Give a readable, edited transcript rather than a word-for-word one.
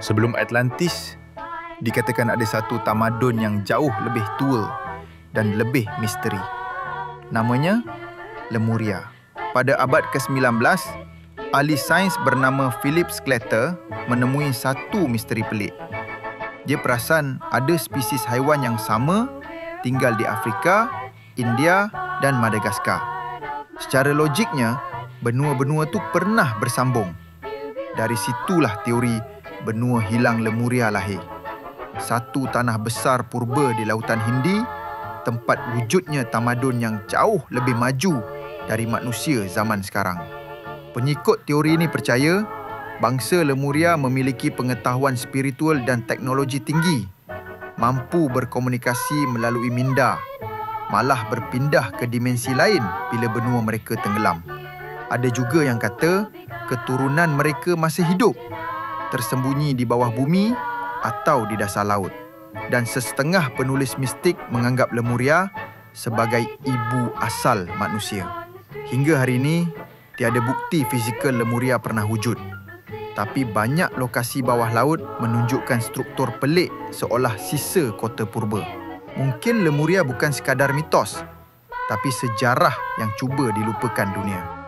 Sebelum Atlantis, dikatakan ada satu tamadun yang jauh lebih tua dan lebih misteri. Namanya Lemuria. Pada abad ke-19, ahli sains bernama Philip Sclater menemui satu misteri pelik. Dia perasan ada spesies haiwan yang sama tinggal di Afrika, India dan Madagaskar. Secara logiknya, benua-benua tu pernah bersambung. Dari situlah teori benua hilang Lemuria lahir. Satu tanah besar purba di Lautan Hindi, tempat wujudnya tamadun yang jauh lebih maju dari manusia zaman sekarang. Pengikut teori ini percaya, bangsa Lemuria memiliki pengetahuan spiritual dan teknologi tinggi, mampu berkomunikasi melalui minda, malah berpindah ke dimensi lain bila benua mereka tenggelam. Ada juga yang kata keturunan mereka masih hidup, tersembunyi di bawah bumi atau di dasar laut. Dan sesetengah penulis mistik menganggap Lemuria sebagai ibu asal manusia. Hingga hari ini, tiada bukti fizikal Lemuria pernah wujud. Tapi banyak lokasi bawah laut menunjukkan struktur pelik seolah sisa kota purba. Mungkin Lemuria bukan sekadar mitos, tapi sejarah yang cuba dilupakan dunia.